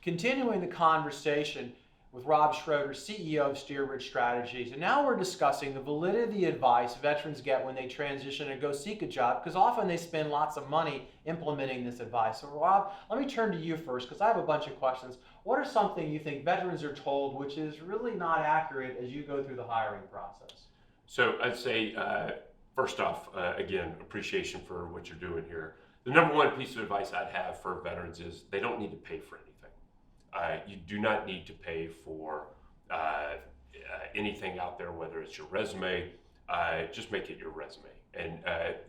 Continuing the conversation with Rob Shroeder, CEO of Steerbridge Strategies. And now we're discussing the validity advice veterans get when they transition and go seek a job, because often they spend lots of money implementing this advice. So Rob, let me turn to you first, because I have a bunch of questions. What are something you think veterans are told which is really not accurate as you go through the hiring process? So I'd say, first off, again, appreciation for what you're doing here. The number one piece of advice I'd have for veterans is they don't need to pay for anything. You do not need to pay for anything out there, whether it's your resume. Just make it your resume. And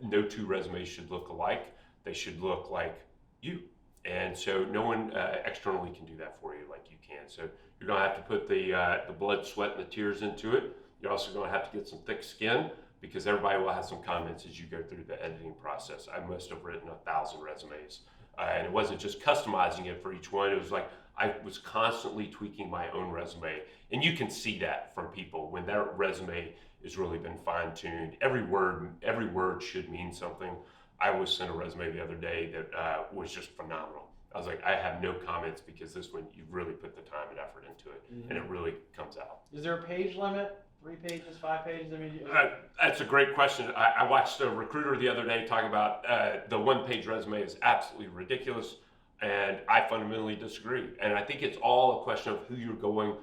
no two resumes should look alike. They should look like you. And so no one externally can do that for you like you can. So you're going to have to put the blood, sweat, and the tears into it. You're also going to have to get some thick skin, because everybody will have some comments as you go through the editing process. I must have written 1,000 resumes. And it wasn't just customizing it for each one. It was like I was constantly tweaking my own resume. And you can see that from people when their resume has really been fine-tuned. Every word should mean something. I was sent a resume the other day that was just phenomenal. I was like, I have no comments, because this one, you really put the time and effort into it, and it really comes out. Is there a page limit? 3 pages, 5 pages? I mean, that's a great question. I watched a recruiter the other day talk about the one-page resume is absolutely ridiculous, and I fundamentally disagree. And I think it's all a question of who you're going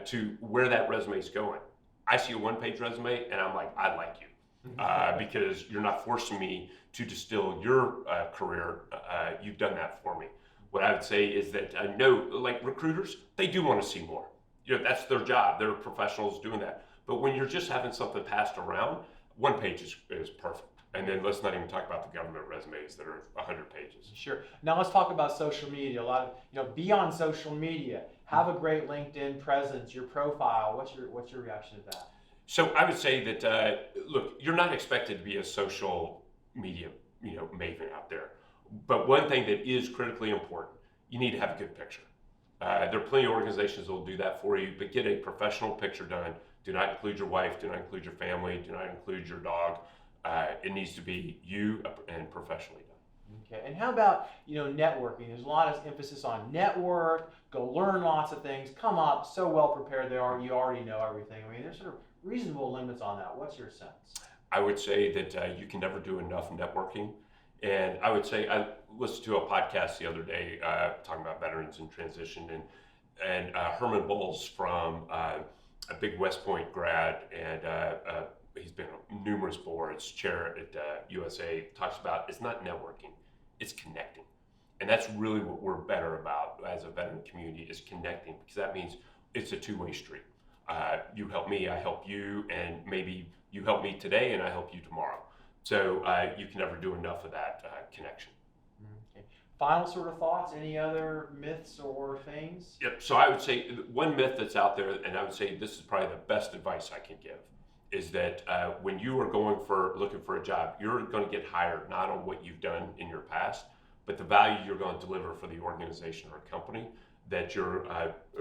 to, where that resume is going. I see a one-page resume, and I'm like, I like you, because you're not forcing me to distill your career. You've done that for me. What I would say is that I know, like recruiters, they do want to see more. You know, that's their job. They're professionals doing that. But when you're just having something passed around, one page is perfect. And then let's not even talk about the government resumes that are 100 pages. Sure. Now let's talk about social media. A lot of, be on social media. Have a great LinkedIn presence, your profile. What's your reaction to that? So I would say that, look, you're not expected to be a social media, maven out there. But one thing that is critically important, you need to have a good picture. There are plenty of organizations that will do that for you, but get a professional picture done. Do not include your wife, do not include your family, do not include your dog. It needs to be you and professionally done. Okay, and how about, networking? There's a lot of emphasis on network, go learn lots of things, come up so well prepared you already know everything. I mean, there's sort of reasonable limits on that. What's your sense? I would say that you can never do enough networking. And I would say, I listened to a podcast the other day talking about veterans in transition, and Herman Bowles from a big West Point grad, and he's been on numerous boards, chair at USA, talks about it's not networking, it's connecting. And that's really what we're better about as a veteran community, is connecting, because that means it's a two-way street. You help me, I help you, and maybe you help me today and I help you tomorrow. So you can never do enough of that connection. Okay. Final sort of thoughts, any other myths or things? Yep. So I would say one myth that's out there, and I would say this is probably the best advice I can give, is that when you are looking for a job, you're going to get hired not on what you've done in your past, but the value you're going to deliver for the organization or company that you're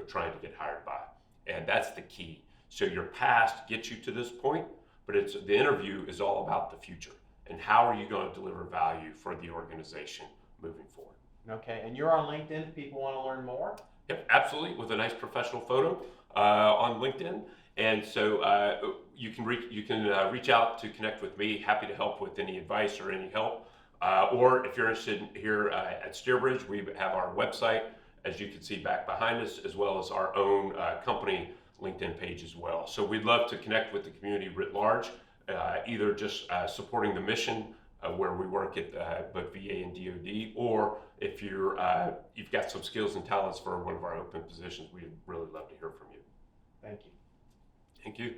trying to get hired by. And that's the key. So your past gets you to this point, but the interview is all about the future and how are you going to deliver value for the organization moving forward. Okay, and you're on LinkedIn if people want to learn more? Yep, absolutely, with a nice professional photo on LinkedIn. And so you can reach out to connect with me. Happy to help with any advice or any help. Or if you're interested here at Steerbridge, we have our website, as you can see back behind us, as well as our own company LinkedIn page as well. So we'd love to connect with the community writ large, either just supporting the mission where we work at both VA and DoD, or if you've got some skills and talents for one of our open positions, we'd really love to hear from you. Thank you. Thank you.